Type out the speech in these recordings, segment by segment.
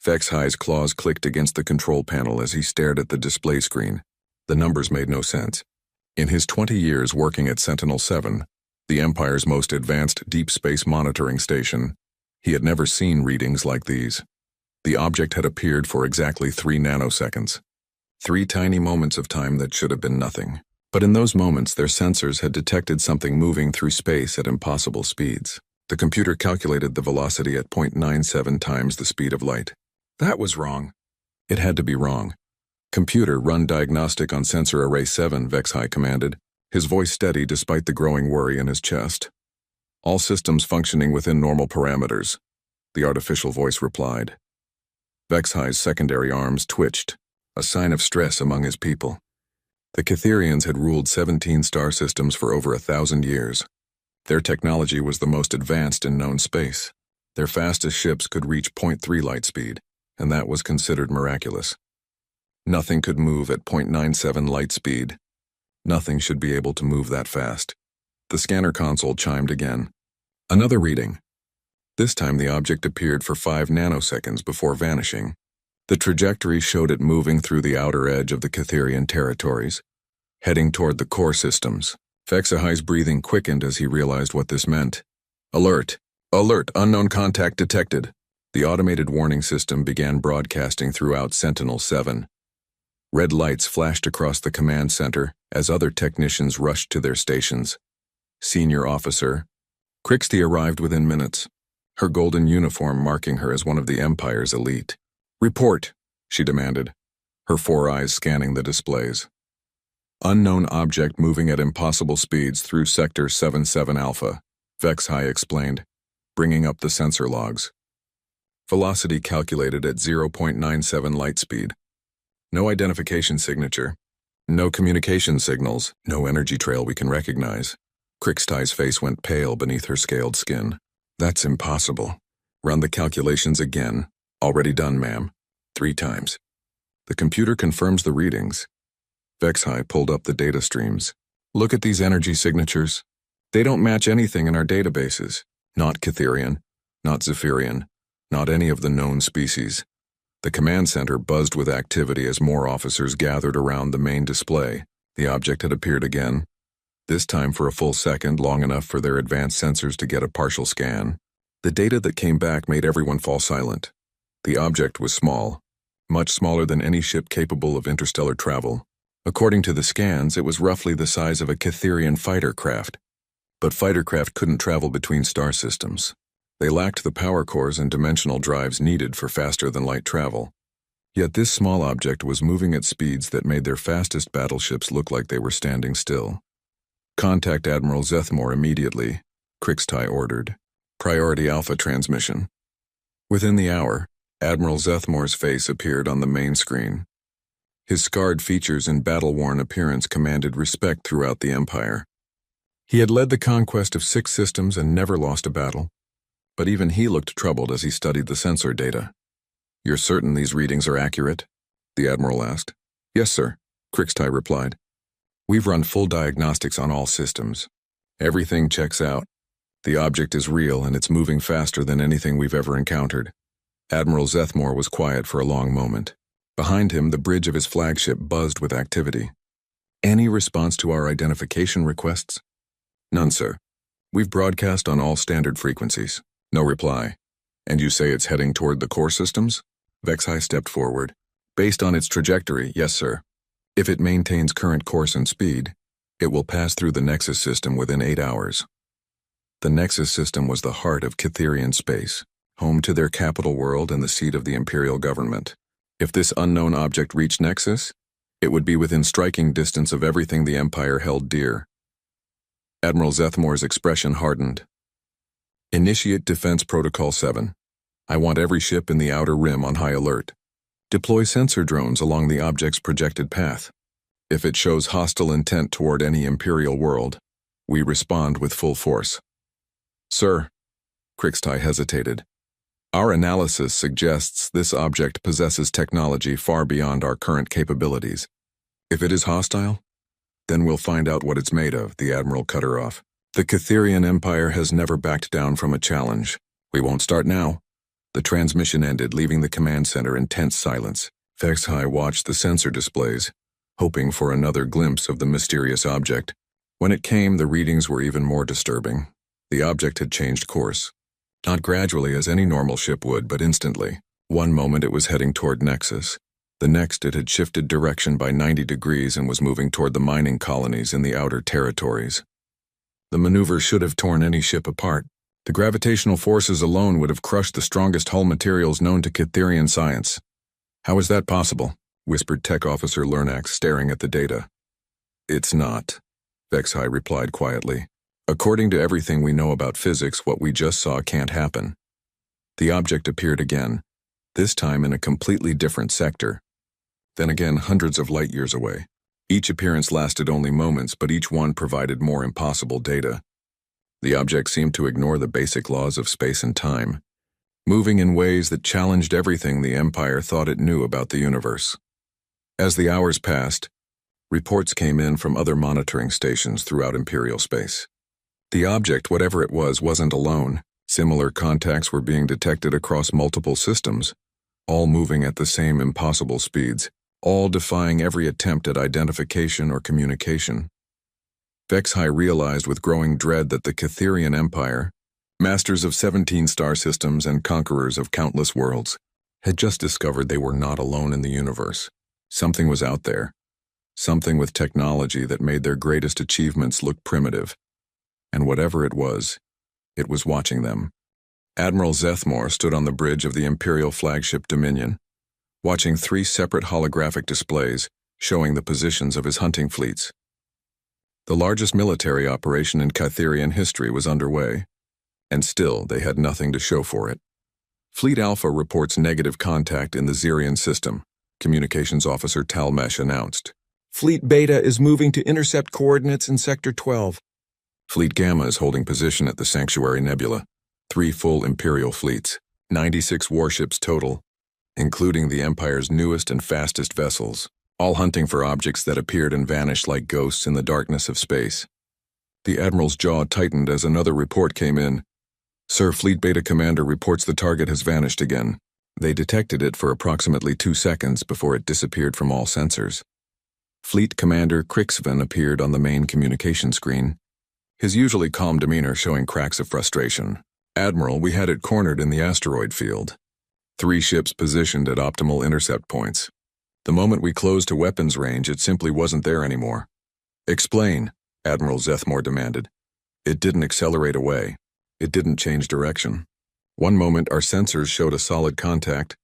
Vexhi's claws clicked against the control panel as he stared at the display screen. The numbers made no sense. In his 20 years working at Sentinel-7, the Empire's most advanced deep space monitoring station, he had never seen readings like these. The object had appeared for exactly 3 nanoseconds. 3 tiny moments of time that should have been nothing. But in those moments, their sensors had detected something moving through space at impossible speeds. The computer calculated the velocity at 0.97 times the speed of light. That was wrong. It had to be wrong. Computer, run diagnostic on sensor array 7, Vexhi commanded, his voice steady despite the growing worry in his chest. All systems functioning within normal parameters, the artificial voice replied. Vexhi's secondary arms twitched, a sign of stress among his people. The Catherians had ruled 17 star systems for over 1,000 years. Their technology was the most advanced in known space. Their fastest ships could reach 0.3 light speed, and that was considered miraculous. Nothing could move at 0.97 light speed. Nothing should be able to move that fast. The scanner console chimed again. Another reading. This time the object appeared for 5 nanoseconds before vanishing. The trajectory showed it moving through the outer edge of the Catherian territories, heading toward the core systems. Vexhi's breathing quickened as he realized what this meant. Alert! Alert! Unknown contact detected! The automated warning system began broadcasting throughout Sentinel-7. Red lights flashed across the command center as other technicians rushed to their stations. Senior Officer Crixty arrived within minutes, her golden uniform marking her as one of the Empire's elite. Report, she demanded, her 4 eyes scanning the displays. Unknown object moving at impossible speeds through Sector 77 Alpha, Vexhi explained, bringing up the sensor logs. Velocity calculated at 0.97 light speed. No identification signature. No communication signals. No energy trail we can recognize. Crixty's face went pale beneath her scaled skin. That's impossible. Run the calculations again. Already done, ma'am. 3 times. The computer confirms the readings. Vexhi pulled up the data streams. Look at these energy signatures. They don't match anything in our databases. Not Catherian, not Zephyrian, not any of the known species. The command center buzzed with activity as more officers gathered around the main display. The object had appeared again, this time for a full second, long enough for their advanced sensors to get a partial scan. The data that came back made everyone fall silent. The object was small, much smaller than any ship capable of interstellar travel. According to the scans, it was roughly the size of a Catherian fighter craft. But fighter craft couldn't travel between star systems. They lacked the power cores and dimensional drives needed for faster-than-light travel. Yet this small object was moving at speeds that made their fastest battleships look like they were standing still. Contact Admiral Zethmore immediately, Crixty ordered. Priority Alpha transmission. Within the hour, Admiral Zethmore's face appeared on the main screen. His scarred features and battle-worn appearance commanded respect throughout the Empire. He had led the conquest of 6 systems and never lost a battle. But even he looked troubled as he studied the sensor data. You're certain these readings are accurate? The Admiral asked. Yes, sir, Crixty replied. We've run full diagnostics on all systems. Everything checks out. The object is real and it's moving faster than anything we've ever encountered. Admiral Zethmore was quiet for a long moment. Behind him, the bridge of his flagship buzzed with activity. Any response to our identification requests? None, sir. We've broadcast on all standard frequencies. No reply. And you say it's heading toward the core systems? Vexhi stepped forward. Based on its trajectory, yes, sir. If it maintains current course and speed, it will pass through the Nexus system within 8 hours. The Nexus system was the heart of Catherian space, home to their capital world and the seat of the Imperial government. If this unknown object reached Nexus, it would be within striking distance of everything the Empire held dear. Admiral Zethmore's expression hardened. Initiate Defense Protocol 7. I want every ship in the Outer Rim on high alert. Deploy sensor drones along the object's projected path. If it shows hostile intent toward any Imperial world, we respond with full force. Sir, Crixty hesitated. Our analysis suggests this object possesses technology far beyond our current capabilities. If it is hostile, then we'll find out what it's made of, the Admiral cut her off. The Catherian Empire has never backed down from a challenge. We won't start now. The transmission ended, leaving the command center in tense silence. HFY watched the sensor displays, hoping for another glimpse of the mysterious object. When it came, the readings were even more disturbing. The object had changed course. Not gradually as any normal ship would, but instantly. One moment it was heading toward Nexus. The next it had shifted direction by 90 degrees and was moving toward the mining colonies in the outer territories. The maneuver should have torn any ship apart. The gravitational forces alone would have crushed the strongest hull materials known to Catherian science. "How is that possible?" whispered Tech Officer Lernax, staring at the data. "It's not," HFY replied quietly. "According to everything we know about physics, what we just saw can't happen." The object appeared again, this time in a completely different sector. Then again, hundreds of light years away. Each appearance lasted only moments, but each one provided more impossible data. The object seemed to ignore the basic laws of space and time, moving in ways that challenged everything the Empire thought it knew about the universe. As the hours passed, reports came in from other monitoring stations throughout Imperial space. The object, whatever it was, wasn't alone. Similar contacts were being detected across multiple systems, all moving at the same impossible speeds, all defying every attempt at identification or communication. HFY realized with growing dread that the Catherian Empire, masters of 17 star systems and conquerors of countless worlds, had just discovered they were not alone in the universe. Something was out there, something with technology that made their greatest achievements look primitive. And whatever it was watching them. Admiral Zethmore stood on the bridge of the Imperial flagship Dominion, watching 3 separate holographic displays showing the positions of his hunting fleets. The largest military operation in Catherian history was underway, and still they had nothing to show for it. Fleet Alpha reports negative contact in the Zirian system, Communications Officer Talmesh announced. Fleet Beta is moving to intercept coordinates in Sector 12. Fleet Gamma is holding position at the Sanctuary Nebula. 3 full Imperial fleets, 96 warships total, including the Empire's newest and fastest vessels, all hunting for objects that appeared and vanished like ghosts in the darkness of space. The Admiral's jaw tightened as another report came in. "Sir, Fleet Beta Commander reports the target has vanished again. They detected it for approximately 2 seconds before it disappeared from all sensors." Fleet Commander Crixven appeared on the main communication screen, his usually calm demeanor showing cracks of frustration. "Admiral, we had it cornered in the asteroid field. 3 ships positioned at optimal intercept points. The moment we closed to weapons range, it simply wasn't there anymore." "Explain," Admiral Zethmore demanded. "It didn't accelerate away. It didn't change direction. One moment our sensors showed a solid contact.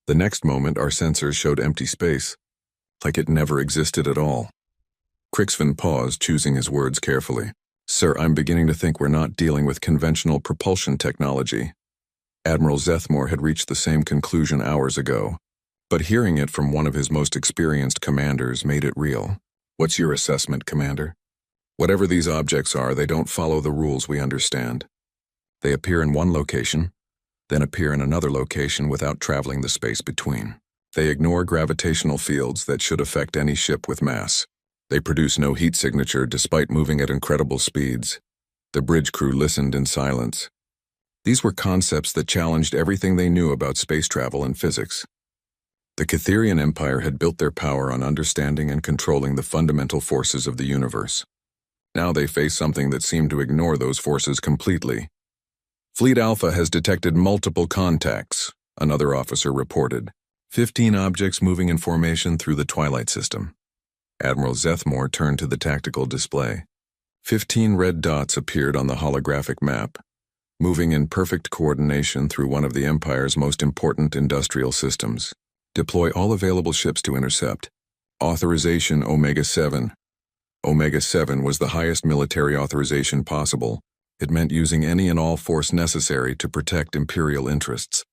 The next moment our sensors showed empty space, like it never existed at all." Crixven paused, choosing his words carefully. "Sir, I'm beginning to think we're not dealing with conventional propulsion technology." Admiral Zethmore had reached the same conclusion hours ago, but hearing it from one of his most experienced commanders made it real. "What's your assessment, Commander?" "Whatever these objects are, they don't follow the rules we understand. They appear in one location, then appear in another location without traveling the space between. They ignore gravitational fields that should affect any ship with mass. They produce no heat signature despite moving at incredible speeds." The bridge crew listened in silence. These were concepts that challenged everything they knew about space travel and physics. The Catherian Empire had built their power on understanding and controlling the fundamental forces of the universe. Now they faced something that seemed to ignore those forces completely. "Fleet Alpha has detected multiple contacts," another officer reported. 15 objects moving in formation through the Twilight System. Admiral Zethmore turned to the tactical display. 15 red dots appeared on the holographic map, moving in perfect coordination through one of the Empire's most important industrial systems. "Deploy all available ships to intercept. Authorization Omega-7. Omega-7 was the highest military authorization possible. It meant using any and all force necessary to protect Imperial interests.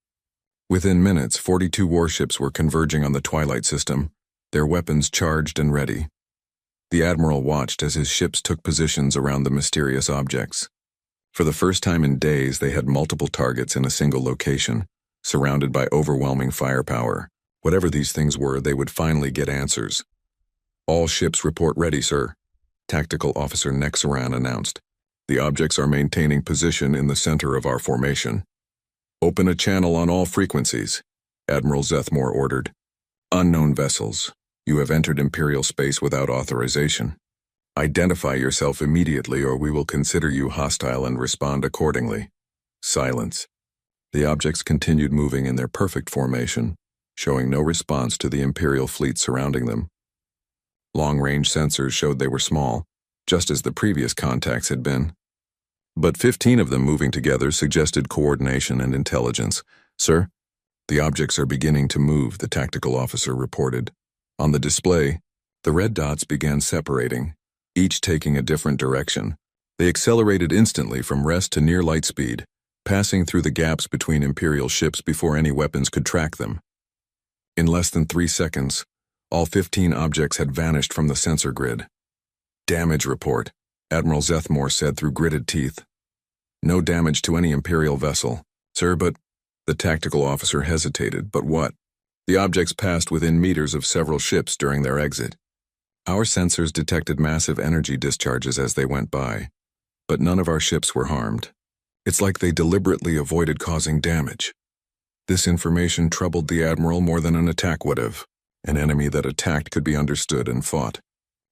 Within minutes, 42 warships were converging on the Twilight System, their weapons charged and ready. The Admiral watched as his ships took positions around the mysterious objects. For the first time in days, they had multiple targets in a single location, surrounded by overwhelming firepower. Whatever these things were, they would finally get answers. "All ships report ready, sir," Tactical Officer Nexaran announced. "The objects are maintaining position in the center of our formation." Open a channel on all frequencies, Admiral Zethmore ordered. Unknown vessels. You have entered Imperial space without authorization. Identify yourself immediately or we will consider you hostile and respond accordingly. Silence. The objects continued moving in their perfect formation, showing no response to the Imperial fleet surrounding them. Long-range sensors showed they were small, just as the previous contacts had been. But 15 of them moving together suggested coordination and intelligence. Sir, the objects are beginning to move, the tactical officer reported. On the display, the red dots began separating, each taking a different direction. They accelerated instantly from rest to near light speed, passing through the gaps between Imperial ships before any weapons could track them. In less than 3 seconds, all 15 objects had vanished from the sensor grid. Damage report, Admiral Zethmore said through gritted teeth. No damage to any Imperial vessel. Sir, but... The tactical officer hesitated, but what? The objects passed within meters of several ships during their exit. Our sensors detected massive energy discharges as they went by, but none of our ships were harmed. It's like they deliberately avoided causing damage. This information troubled the Admiral more than an attack would have. An enemy that attacked could be understood and fought.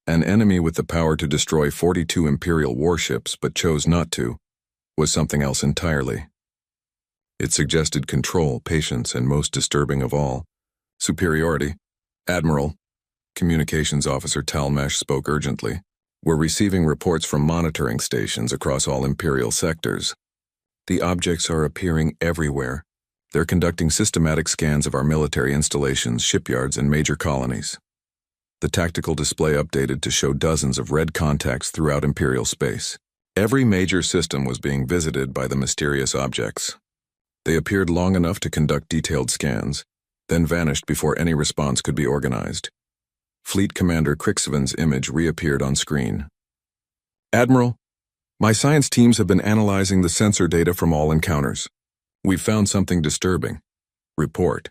An enemy with the power to destroy 42 Imperial warships but chose not to was something else entirely. It suggested control, patience, and most disturbing of all, superiority. Admiral, Communications Officer Talmesh spoke urgently. We're receiving reports from monitoring stations across all Imperial sectors. The objects are appearing everywhere. They're conducting systematic scans of our military installations, shipyards, and major colonies. The tactical display updated to show dozens of red contacts throughout Imperial space. Every major system was being visited by the mysterious objects. They appeared long enough to conduct detailed scans, then vanished before any response could be organized. Fleet Commander Krixven's image reappeared on screen. Admiral, my science teams have been analyzing the sensor data from all encounters. We've found something disturbing. Report.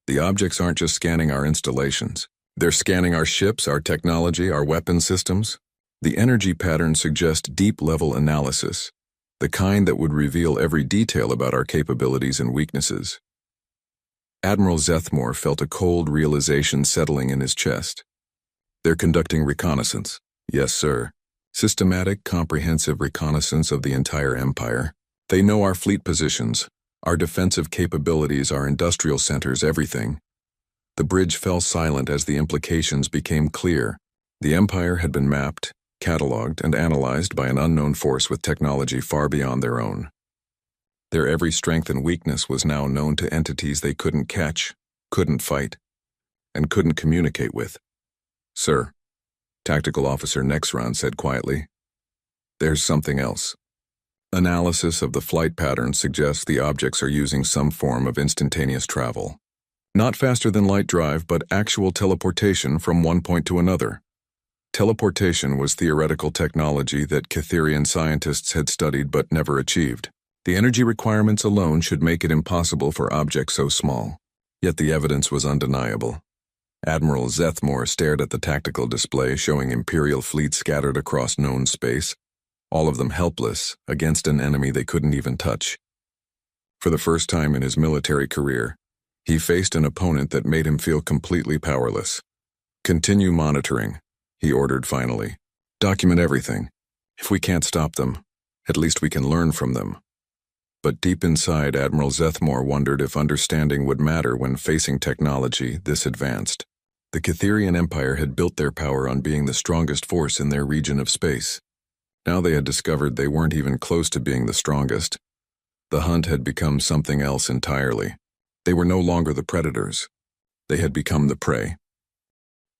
The objects aren't just scanning our installations. They're scanning our ships, our technology, our weapon systems. The energy patterns suggest deep-level analysis, the kind that would reveal every detail about our capabilities and weaknesses. Admiral Zethmore felt a cold realization settling in his chest. They're conducting reconnaissance. Yes, sir. Systematic, comprehensive reconnaissance of the entire Empire. They know our fleet positions, our defensive capabilities, our industrial centers, everything. The bridge fell silent as the implications became clear. The Empire had been mapped, catalogued, and analyzed by an unknown force with technology far beyond their own. Their every strength and weakness was now known to entities they couldn't catch, couldn't fight, and couldn't communicate with. Sir, Tactical Officer Nexron said quietly, there's something else. Analysis of the flight pattern suggests the objects are using some form of instantaneous travel. Not faster than light drive, but actual teleportation from one point to another. Teleportation was theoretical technology that Catherian scientists had studied but never achieved. The energy requirements alone should make it impossible for objects so small. Yet the evidence was undeniable. Admiral Zethmore stared at the tactical display showing Imperial fleets scattered across known space, all of them helpless against an enemy they couldn't even touch. For the first time in his military career, he faced an opponent that made him feel completely powerless. Continue monitoring, he ordered finally. Document everything. If we can't stop them, at least we can learn from them. But deep inside, Admiral Zethmore wondered if understanding would matter when facing technology this advanced. The Catherian Empire had built their power on being the strongest force in their region of space. Now they had discovered they weren't even close to being the strongest. The hunt had become something else entirely. They were no longer the predators. They had become the prey.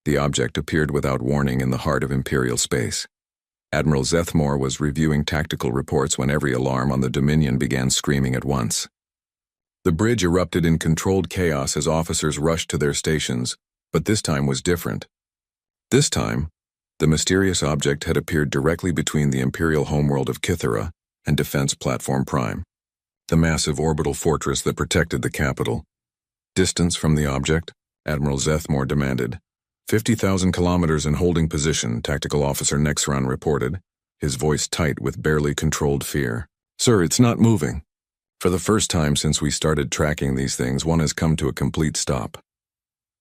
The object appeared without warning in the heart of Imperial space. Admiral Zethmore was reviewing tactical reports when every alarm on the Dominion began screaming at once. The bridge erupted in controlled chaos as officers rushed to their stations, but this time was different. This time, the mysterious object had appeared directly between the Imperial homeworld of Kythera and Defense Platform Prime, the massive orbital fortress that protected the capital. Distance from the object, Admiral Zethmore demanded. 50,000 kilometers in holding position, Tactical Officer Nexron reported, his voice tight with barely controlled fear. Sir, it's not moving. For the first time since we started tracking these things, one has come to a complete stop.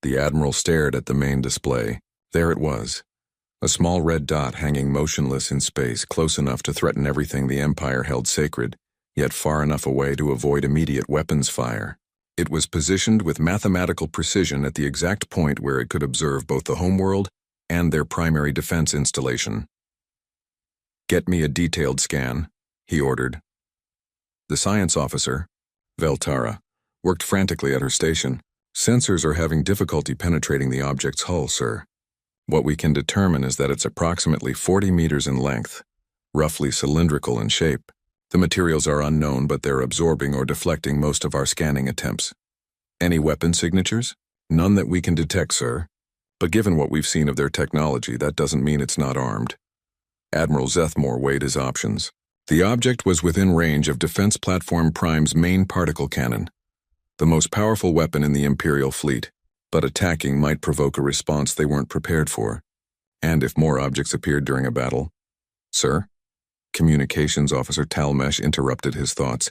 The Admiral stared at the main display. There it was. A small red dot hanging motionless in space, close enough to threaten everything the Empire held sacred, yet far enough away to avoid immediate weapons fire. It was positioned with mathematical precision at the exact point where it could observe both the homeworld and their primary defense installation. "Get me a detailed scan," he ordered. The science officer, Veltara, worked frantically at her station. "Sensors are having difficulty penetrating the object's hull, sir. What we can determine is that it's approximately 40 meters in length, roughly cylindrical in shape. The materials are unknown, but they're absorbing or deflecting most of our scanning attempts." "Any weapon signatures?" "None that we can detect, sir. But given what we've seen of their technology, that doesn't mean it's not armed." Admiral Zethmore weighed his options. The object was within range of Defense Platform Prime's main particle cannon, the most powerful weapon in the Imperial fleet, but attacking might provoke a response they weren't prepared for. And if more objects appeared during a battle. "Sir?" Communications Officer Talmesh interrupted his thoughts.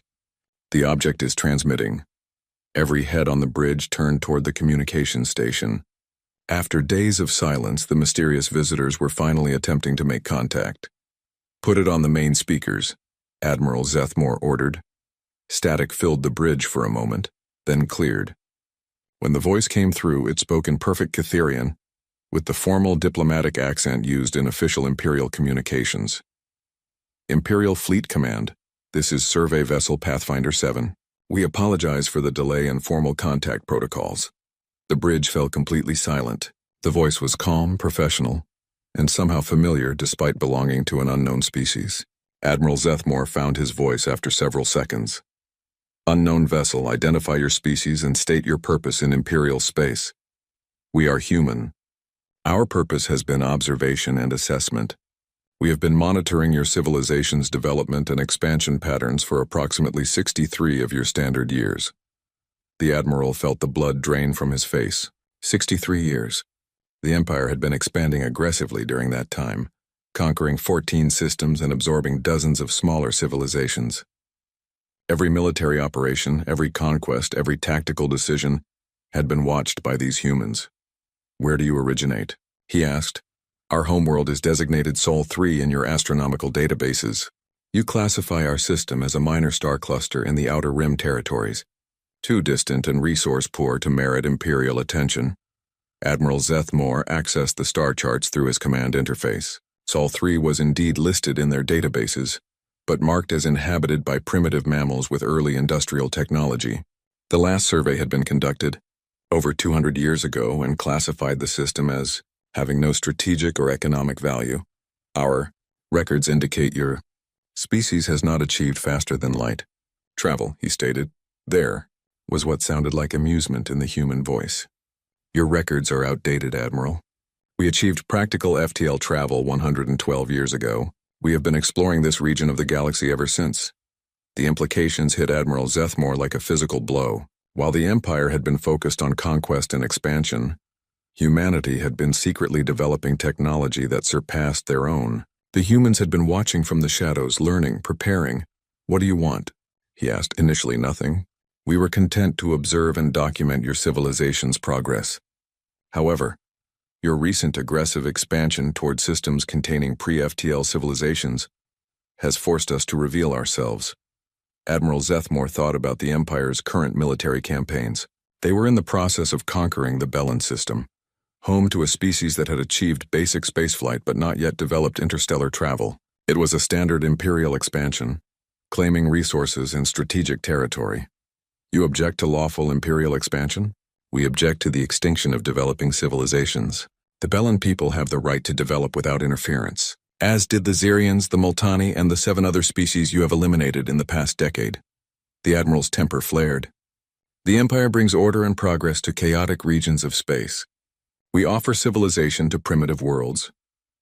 "The object is transmitting." Every head on the bridge turned toward the communications station. After days of silence, the mysterious visitors were finally attempting to make contact. "Put it on the main speakers," Admiral Zethmore ordered. Static filled the bridge for a moment, then cleared. When the voice came through, it spoke in perfect Catherian, with the formal diplomatic accent used in official Imperial communications. "Imperial Fleet Command, this is Survey Vessel Pathfinder 7. We apologize for the delay in formal contact protocols." The bridge fell completely silent. The voice was calm, professional, and somehow familiar despite belonging to an unknown species. Admiral Zethmore found his voice after several seconds. "Unknown vessel, identify your species and state your purpose in Imperial space." "We are human. Our purpose has been observation and assessment. We have been monitoring your civilization's development and expansion patterns for approximately 63 of your standard years." The Admiral felt the blood drain from his face. 63 years. The Empire had been expanding aggressively during that time, conquering 14 systems and absorbing dozens of smaller civilizations. Every military operation, every conquest, every tactical decision had been watched by these humans. "Where do you originate?" he asked. "Our homeworld is designated Sol 3 in your astronomical databases. You classify our system as a minor star cluster in the Outer Rim territories, too distant and resource-poor to merit Imperial attention." Admiral Zethmore accessed the star charts through his command interface. Sol 3 was indeed listed in their databases, but marked as inhabited by primitive mammals with early industrial technology. The last survey had been conducted over 200 years ago and classified the system as having no strategic or economic value. "Our records indicate your species has not achieved faster than light travel," he stated. "There," was what sounded like amusement in the human voice. "Your records are outdated, Admiral. We achieved practical FTL travel 112 years ago. We have been exploring this region of the galaxy ever since." The implications hit Admiral Zethmore like a physical blow. While the Empire had been focused on conquest and expansion, humanity had been secretly developing technology that surpassed their own. The humans had been watching from the shadows, learning, preparing. "What do you want?" he asked. "Initially nothing. We were content to observe and document your civilization's progress. However, your recent aggressive expansion toward systems containing pre-FTL civilizations has forced us to reveal ourselves." Admiral Zethmore thought about the Empire's current military campaigns. They were in the process of conquering the Bellan system, home to a species that had achieved basic spaceflight but not yet developed interstellar travel. It was a standard Imperial expansion, claiming resources and strategic territory. "You object to lawful Imperial expansion?" "We object to the extinction of developing civilizations. The Bellan people have the right to develop without interference, as did the Xerians, the Multani, and the 7 other species you have eliminated in the past decade." The Admiral's temper flared. "The Empire brings order and progress to chaotic regions of space. We offer civilization to primitive worlds.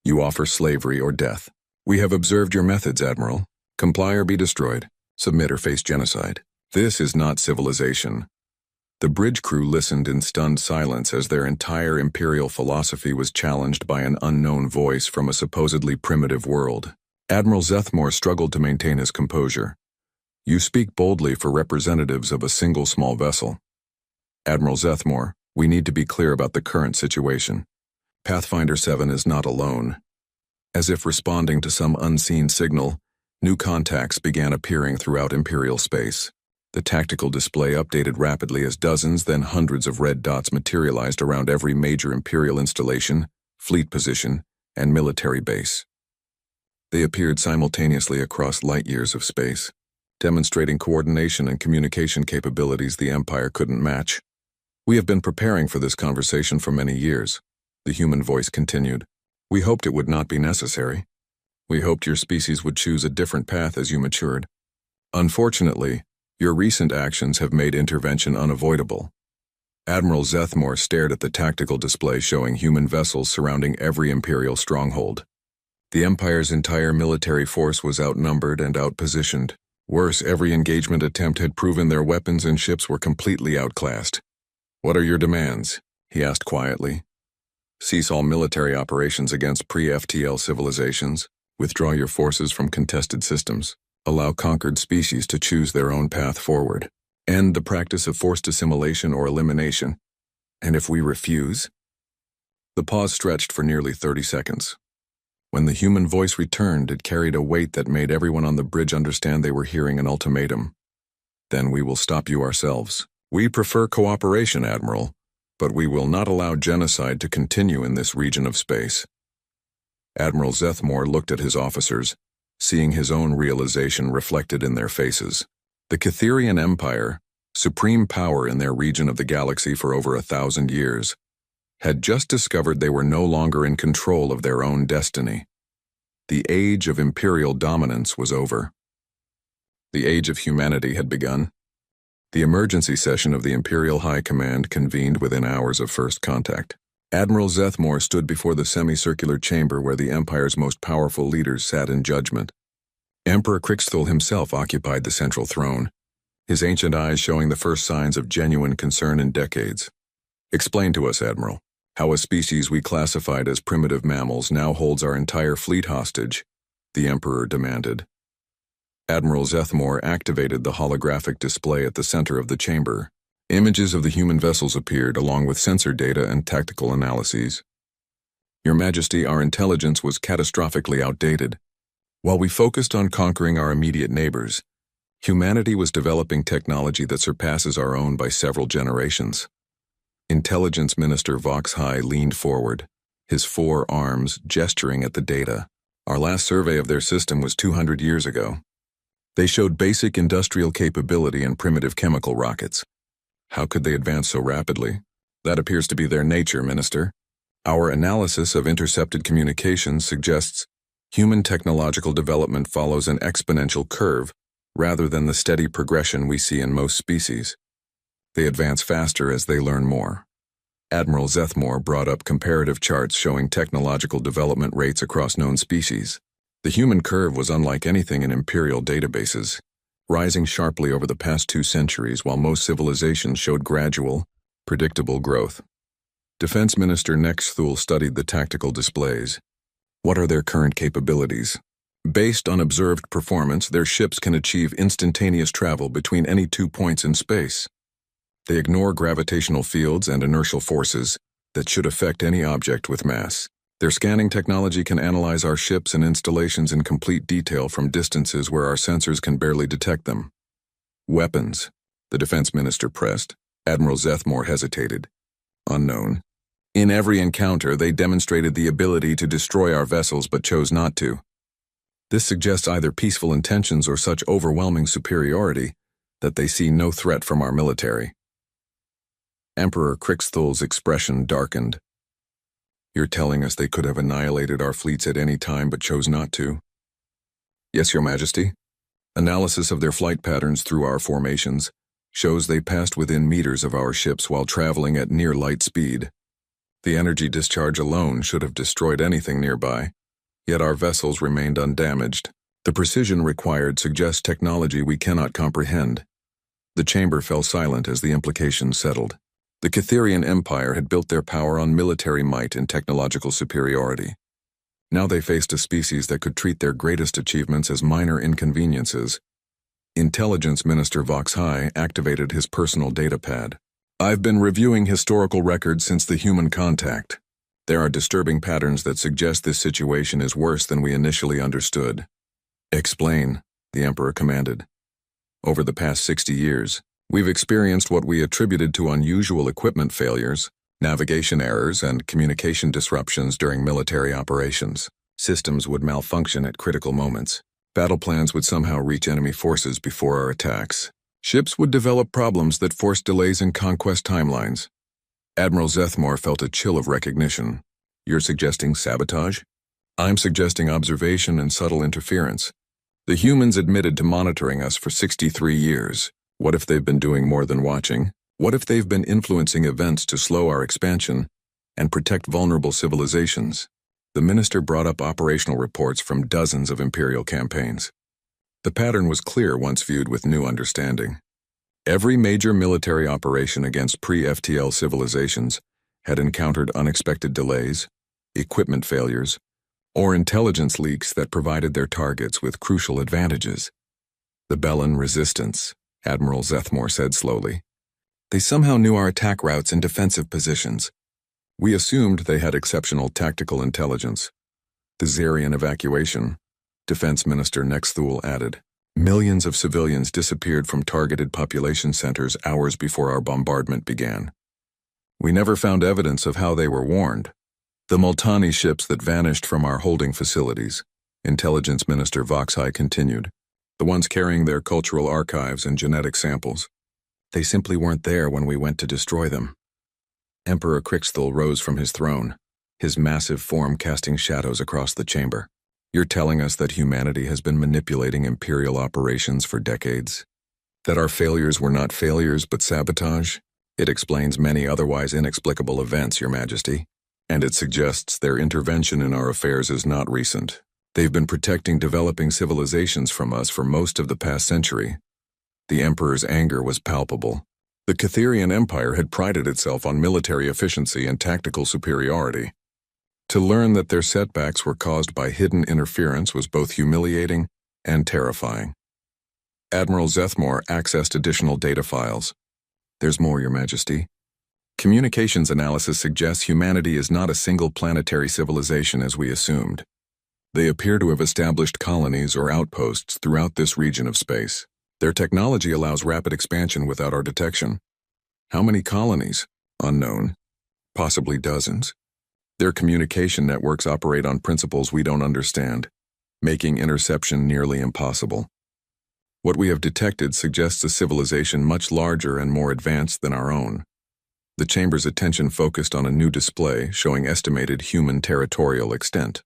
You offer slavery or death. We have observed your methods, Admiral. Comply or be destroyed. Submit or face genocide. This is not civilization." The bridge crew listened in stunned silence as their entire Imperial philosophy was challenged by an unknown voice from a supposedly primitive world. Admiral Zethmore struggled to maintain his composure. You speak boldly for representatives of a single small vessel. Admiral Zethmore, we need to be clear about the current situation. Pathfinder 7 is not alone. As if responding to some unseen signal, new contacts began appearing throughout Imperial space. The tactical display updated rapidly as dozens, then hundreds of red dots materialized around every major Imperial installation, fleet position, and military base. They appeared simultaneously across light years of space, demonstrating coordination and communication capabilities the Empire couldn't match. We have been preparing for this conversation for many years, the human voice continued. We hoped it would not be necessary. We hoped your species would choose a different path as you matured. Unfortunately, your recent actions have made intervention unavoidable. Admiral Zethmore stared at the tactical display showing human vessels surrounding every Imperial stronghold. The Empire's entire military force was outnumbered and outpositioned. Worse, every engagement attempt had proven their weapons and ships were completely outclassed. What are your demands? He asked quietly. Cease all military operations against pre-FTL civilizations. Withdraw your forces from contested systems. Allow conquered species to choose their own path forward. End the practice of forced assimilation or elimination. And if we refuse? The pause stretched for nearly 30 seconds. When the human voice returned, it carried a weight that made everyone on the bridge understand they were hearing an ultimatum. Then we will stop you ourselves. We prefer cooperation, Admiral, but we will not allow genocide to continue in this region of space. Admiral Zethmore looked at his officers, seeing his own realization reflected in their faces. The Catherian Empire, supreme power in their region of the galaxy for over 1,000 years, had just discovered they were no longer in control of their own destiny. The age of Imperial dominance was over. The age of humanity had begun. The emergency session of the Imperial High Command convened within hours of first contact. Admiral Zethmore stood before the semicircular chamber where the Empire's most powerful leaders sat in judgment. Emperor Crixthul himself occupied the central throne, his ancient eyes showing the first signs of genuine concern in decades. Explain to us, Admiral, how a species we classified as primitive mammals now holds our entire fleet hostage, the Emperor demanded. Admiral Zethmore activated the holographic display at the center of the chamber. Images of the human vessels appeared along with sensor data and tactical analyses. Your Majesty, our intelligence was catastrophically outdated. While we focused on conquering our immediate neighbors, humanity was developing technology that surpasses our own by several generations. Intelligence Minister Vox High leaned forward, his 4 arms gesturing at the data. Our last survey of their system was 200 years ago. They showed basic industrial capability and primitive chemical rockets. How could they advance so rapidly? That appears to be their nature, Minister. Our analysis of intercepted communications suggests human technological development follows an exponential curve rather than the steady progression we see in most species. They advance faster as they learn more. Admiral Zethmore brought up comparative charts showing technological development rates across known species. The human curve was unlike anything in Imperial databases, rising sharply over the past 2 centuries while most civilizations showed gradual, predictable growth. Defense Minister Nexthul studied the tactical displays. What are their current capabilities? Based on observed performance, their ships can achieve instantaneous travel between any 2 points in space. They ignore gravitational fields and inertial forces that should affect any object with mass. Their scanning technology can analyze our ships and installations in complete detail from distances where our sensors can barely detect them. Weapons, the Defense Minister pressed. Admiral Zethmore hesitated. Unknown. In every encounter, they demonstrated the ability to destroy our vessels but chose not to. This suggests either peaceful intentions or such overwhelming superiority that they see no threat from our military. Emperor Crixthul's expression darkened. You're telling us they could have annihilated our fleets at any time but chose not to? Yes, Your Majesty. Analysis of their flight patterns through our formations shows they passed within meters of our ships while traveling at near light speed. The energy discharge alone should have destroyed anything nearby, yet our vessels remained undamaged. The precision required suggests technology we cannot comprehend. The chamber fell silent as the implications settled. The Catherian Empire had built their power on military might and technological superiority. Now they faced a species that could treat their greatest achievements as minor inconveniences. Intelligence Minister Vox-High activated his personal data pad. I've been reviewing historical records since the human contact. There are disturbing patterns that suggest this situation is worse than we initially understood. Explain, the Emperor commanded. Over the past 60 years, we've experienced what we attributed to unusual equipment failures, navigation errors, and communication disruptions during military operations. Systems would malfunction at critical moments. Battle plans would somehow reach enemy forces before our attacks. Ships would develop problems that forced delays in conquest timelines. Admiral Zethmore felt a chill of recognition. You're suggesting sabotage? I'm suggesting observation and subtle interference. The humans admitted to monitoring us for 63 years. What if they've been doing more than watching? What if they've been influencing events to slow our expansion and protect vulnerable civilizations? The minister brought up operational reports from dozens of Imperial campaigns. The pattern was clear once viewed with new understanding. Every major military operation against pre-FTL civilizations had encountered unexpected delays, equipment failures, or intelligence leaks that provided their targets with crucial advantages. The Bellan resistance, Admiral Zethmore said slowly. They somehow knew our attack routes and defensive positions. We assumed they had exceptional tactical intelligence. The Zarian evacuation, Defense Minister Nexthul added. Millions of civilians disappeared from targeted population centers hours before our bombardment began. We never found evidence of how they were warned. The Multani ships that vanished from our holding facilities, Intelligence Minister Vox-High continued, the ones carrying their cultural archives and genetic samples. They simply weren't there when we went to destroy them. Emperor Crixthul rose from his throne, his massive form casting shadows across the chamber. You're telling us that humanity has been manipulating Imperial operations for decades? That our failures were not failures but sabotage? It explains many otherwise inexplicable events, Your Majesty. And it suggests their intervention in our affairs is not recent. They've been protecting developing civilizations from us for most of the past century. The Emperor's anger was palpable. The Catherian Empire had prided itself on military efficiency and tactical superiority. To learn that their setbacks were caused by hidden interference was both humiliating and terrifying. Admiral Zethmore accessed additional data files. There's more, Your Majesty. Communications analysis suggests humanity is not a single planetary civilization as we assumed. They appear to have established colonies or outposts throughout this region of space. Their technology allows rapid expansion without our detection. How many colonies? Unknown. Possibly dozens. Their communication networks operate on principles we don't understand, making interception nearly impossible. What we have detected suggests a civilization much larger and more advanced than our own. The chamber's attention focused on a new display showing estimated human territorial extent.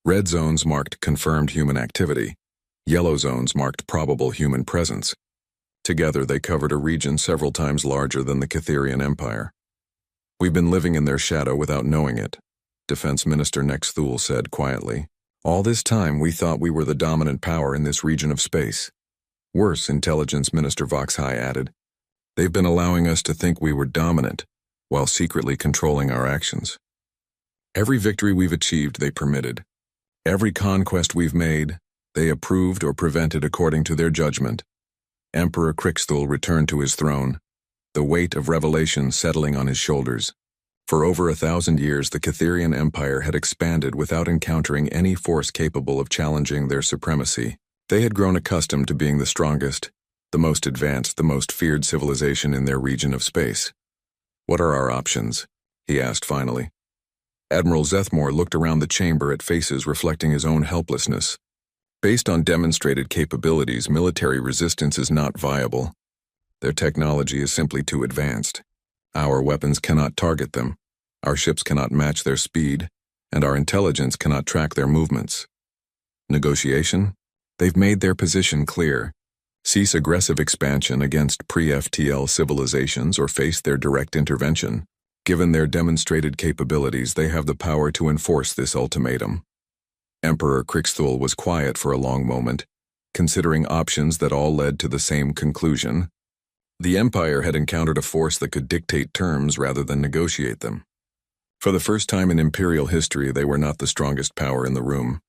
Red zones marked confirmed human activity. Yellow zones marked probable human presence. Together they covered a region several times larger than the Catherian Empire. We've been living in their shadow without knowing it, Defense Minister Nexthul said quietly. All this time we thought we were the dominant power in this region of space. Worse, Intelligence Minister Vox-High added. They've been allowing us to think we were dominant, while secretly controlling our actions. Every victory we've achieved they permitted. Every conquest we've made, they approved or prevented according to their judgment. Emperor Crixthul returned to his throne, the weight of revelation settling on his shoulders. For over 1,000 years, the Catherian Empire had expanded without encountering any force capable of challenging their supremacy. They had grown accustomed to being the strongest, the most advanced, the most feared civilization in their region of space. What are our options? He asked finally. Admiral Zethmore looked around the chamber at faces reflecting his own helplessness. Based on demonstrated capabilities, military resistance is not viable. Their technology is simply too advanced. Our weapons cannot target them, our ships cannot match their speed, and our intelligence cannot track their movements. Negotiation? They've made their position clear. Cease aggressive expansion against pre-FTL civilizations or face their direct intervention. Given their demonstrated capabilities, they have the power to enforce this ultimatum. Emperor Crixthul was quiet for a long moment, considering options that all led to the same conclusion. The Empire had encountered a force that could dictate terms rather than negotiate them. For the first time in Imperial history, they were not the strongest power in the room.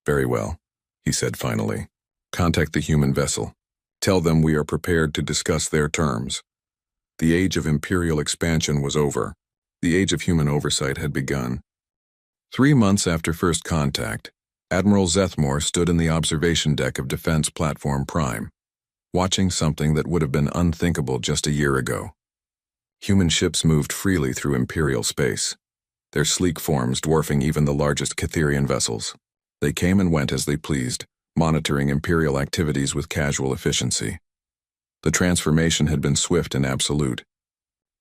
Very well, he said finally. Contact the human vessel. Tell them we are prepared to discuss their terms. The age of Imperial expansion was over. The age of human oversight had begun. 3 months after first contact, Admiral Zethmore stood in the observation deck of Defense Platform Prime, watching something that would have been unthinkable just a year ago. Human ships moved freely through Imperial space, their sleek forms dwarfing even the largest Catherian vessels. They came and went as they pleased, monitoring Imperial activities with casual efficiency. The transformation had been swift and absolute.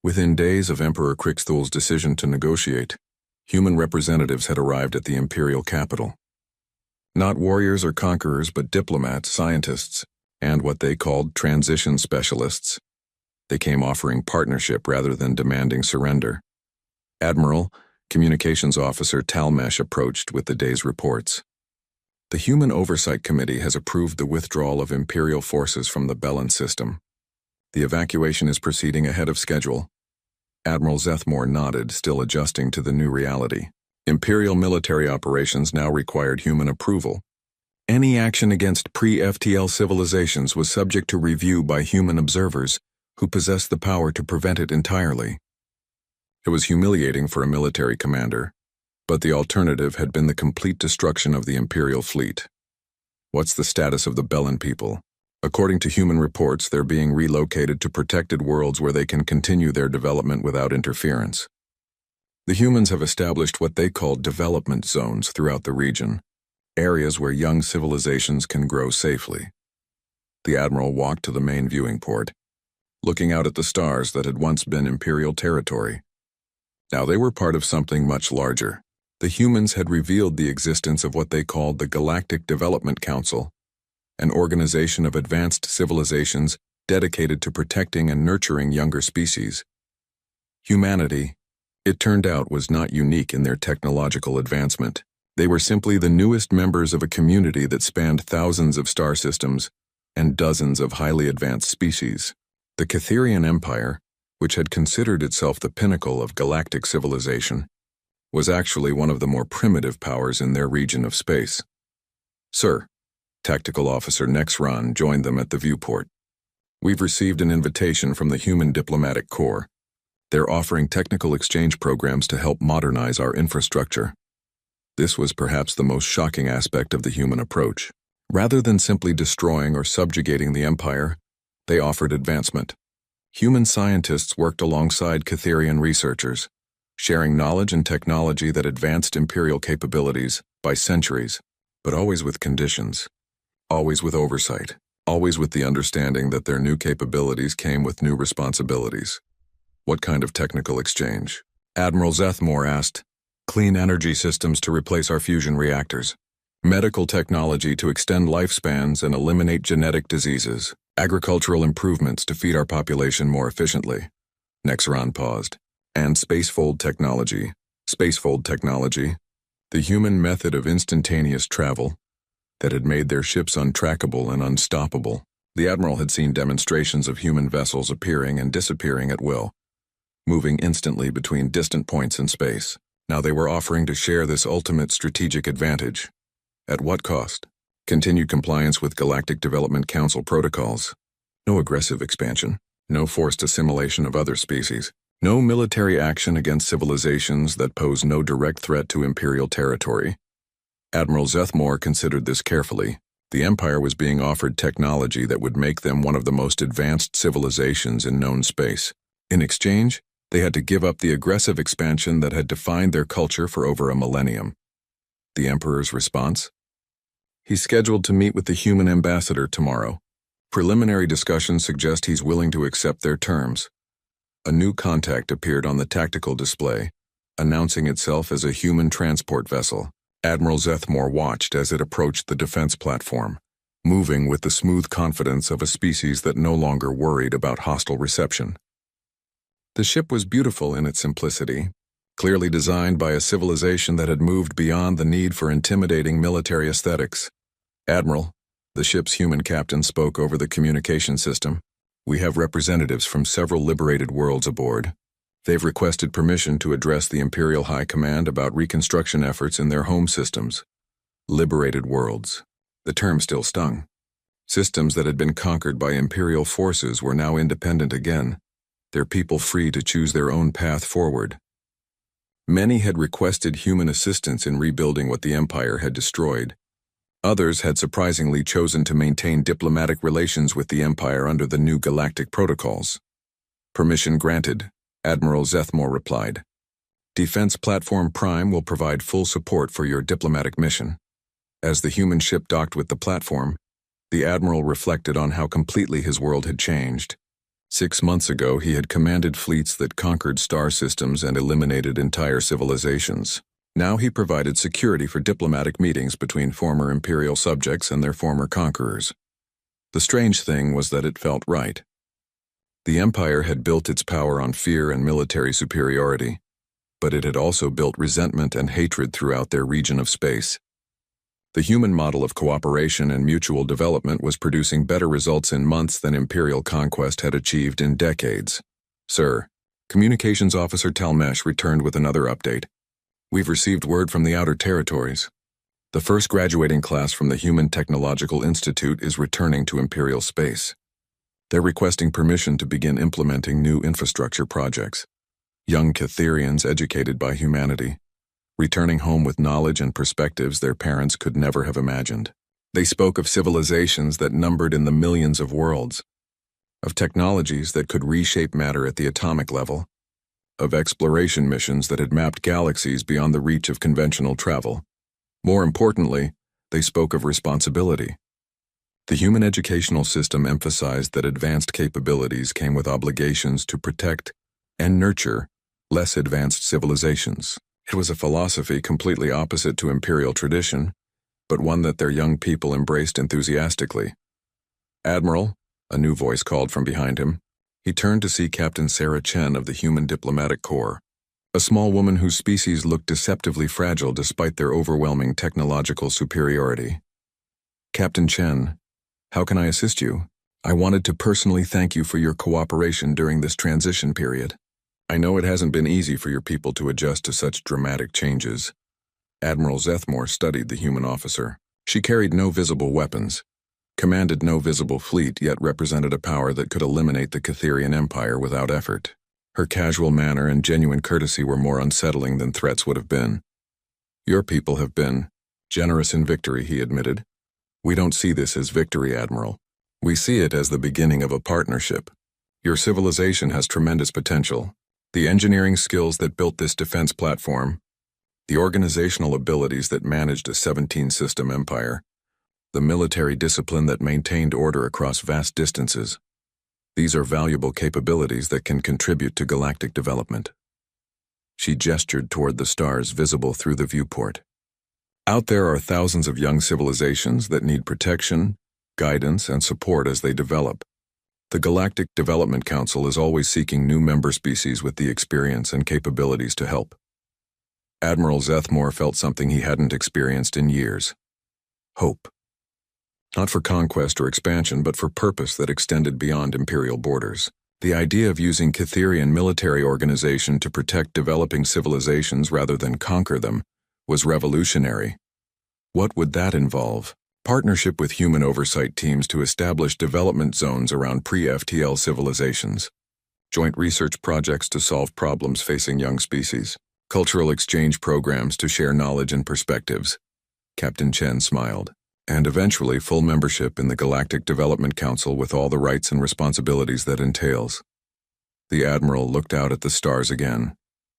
Within days of Emperor Krixthul's decision to negotiate, human representatives had arrived at the Imperial capital. Not warriors or conquerors, but diplomats, scientists, and what they called transition specialists. They came offering partnership rather than demanding surrender. Admiral, Communications Officer Talmesh approached with the day's reports. The Human Oversight Committee has approved the withdrawal of Imperial forces from the Bellin system. The evacuation is proceeding ahead of schedule. Admiral Zethmore nodded, still adjusting to the new reality. Imperial military operations now required human approval. Any action against pre-FTL civilizations was subject to review by human observers who possessed the power to prevent it entirely. It was humiliating for a military commander, but the alternative had been the complete destruction of the Imperial fleet. What's the status of the Bellin people? According to human reports, they're being relocated to protected worlds where they can continue their development without interference. The humans have established what they call development zones throughout the region, areas where young civilizations can grow safely. The Admiral walked to the main viewing port, looking out at the stars that had once been Imperial territory. Now they were part of something much larger. The humans had revealed the existence of what they called the Galactic Development Council, an organization of advanced civilizations dedicated to protecting and nurturing younger species. Humanity, it turned out, was not unique in their technological advancement. They were simply the newest members of a community that spanned thousands of star systems and dozens of highly advanced species. The Catherian Empire, which had considered itself the pinnacle of galactic civilization, was actually one of the more primitive powers in their region of space. Sir, Tactical Officer Nexron joined them at the viewport. We've received an invitation from the Human Diplomatic Corps. They're offering technical exchange programs to help modernize our infrastructure. This was perhaps the most shocking aspect of the human approach. Rather than simply destroying or subjugating the Empire, they offered advancement. Human scientists worked alongside Catherian researchers, sharing knowledge and technology that advanced Imperial capabilities by centuries, but always with conditions, always with oversight, always with the understanding that their new capabilities came with new responsibilities. What kind of technical exchange? Admiral Zethmore asked. Clean energy systems to replace our fusion reactors, medical technology to extend lifespans and eliminate genetic diseases, agricultural improvements to feed our population more efficiently. Nexron paused. And spacefold technology. Spacefold technology, the human method of instantaneous travel that had made their ships untrackable and unstoppable. The Admiral had seen demonstrations of human vessels appearing and disappearing at will, moving instantly between distant points in space. Now they were offering to share this ultimate strategic advantage. At what cost? Continued compliance with Galactic Development Council protocols. No aggressive expansion. No forced assimilation of other species. No military action against civilizations that pose no direct threat to Imperial territory. Admiral Zethmore considered this carefully. The Empire was being offered technology that would make them one of the most advanced civilizations in known space. In exchange, they had to give up the aggressive expansion that had defined their culture for over a millennium. The Emperor's response? He's scheduled to meet with the human ambassador tomorrow. Preliminary discussions suggest he's willing to accept their terms. A new contact appeared on the tactical display, announcing itself as a human transport vessel. Admiral Zethmore watched as it approached the defense platform, moving with the smooth confidence of a species that no longer worried about hostile reception. The ship was beautiful in its simplicity, clearly designed by a civilization that had moved beyond the need for intimidating military aesthetics. Admiral, the ship's human captain spoke over the communication system. We have representatives from several liberated worlds aboard. They've requested permission to address the Imperial High Command about reconstruction efforts in their home systems. Liberated worlds. The term still stung. Systems that had been conquered by Imperial forces were now independent again, their people free to choose their own path forward. Many had requested human assistance in rebuilding what the Empire had destroyed. Others had surprisingly chosen to maintain diplomatic relations with the Empire under the new galactic protocols. "Permission granted," Admiral Zethmore replied. "Defense Platform Prime will provide full support for your diplomatic mission." As the human ship docked with the platform, the Admiral reflected on how completely his world had changed. 6 months ago, he had commanded fleets that conquered star systems and eliminated entire civilizations. Now he provided security for diplomatic meetings between former Imperial subjects and their former conquerors. The strange thing was that it felt right. The Empire had built its power on fear and military superiority, but it had also built resentment and hatred throughout their region of space. The human model of cooperation and mutual development was producing better results in months than Imperial conquest had achieved in decades. "Sir," Communications Officer Talmesh returned with another update. "We've received word from the Outer Territories. The first graduating class from the Human Technological Institute is returning to Imperial space. They're requesting permission to begin implementing new infrastructure projects. Young Catherians educated by humanity, returning home with knowledge and perspectives their parents could never have imagined. They spoke of civilizations that numbered in the millions of worlds, of technologies that could reshape matter at the atomic level, of exploration missions that had mapped galaxies beyond the reach of conventional travel. More importantly, they spoke of responsibility. The human educational system emphasized that advanced capabilities came with obligations to protect and nurture less advanced civilizations. It was a philosophy completely opposite to Imperial tradition, but one that their young people embraced enthusiastically. "Admiral," a new voice called from behind him. He turned to see Captain Sarah Chen of the Human Diplomatic Corps, a small woman whose species looked deceptively fragile despite their overwhelming technological superiority. "Captain Chen, how can I assist you? I wanted to personally thank you for your cooperation during this transition period. I know it hasn't been easy for your people to adjust to such dramatic changes." Admiral Zethmore studied the human officer. She carried no visible weapons, commanded no visible fleet, yet represented a power that could eliminate the Catherian Empire without effort. Her casual manner and genuine courtesy were more unsettling than threats would have been. "Your people have been generous in victory," he admitted. "We don't see this as victory, Admiral. We see it as the beginning of a partnership. Your civilization has tremendous potential. The engineering skills that built this defense platform, the organizational abilities that managed a 17-system empire, the military discipline that maintained order across vast distances. These are valuable capabilities that can contribute to galactic development." She gestured toward the stars visible through the viewport. "Out there are thousands of young civilizations that need protection, guidance, and support as they develop. The Galactic Development Council is always seeking new member species with the experience and capabilities to help." Admiral Zethmore felt something he hadn't experienced in years. Hope. Not for conquest or expansion, but for purpose that extended beyond Imperial borders. The idea of using Catherian military organization to protect developing civilizations rather than conquer them was revolutionary. What would that involve? Partnership with human oversight teams to establish development zones around pre-FTL civilizations. Joint research projects to solve problems facing young species. Cultural exchange programs to share knowledge and perspectives. Captain Chen smiled. And eventually full membership in the Galactic Development Council with all the rights and responsibilities that entails. The Admiral looked out at the stars again,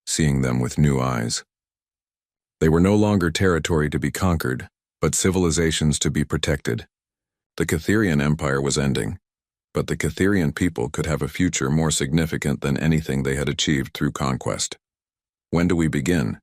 seeing them with new eyes. They were no longer territory to be conquered, but civilizations to be protected. The Catherian Empire was ending, but the Catherian people could have a future more significant than anything they had achieved through conquest. "When do we begin?"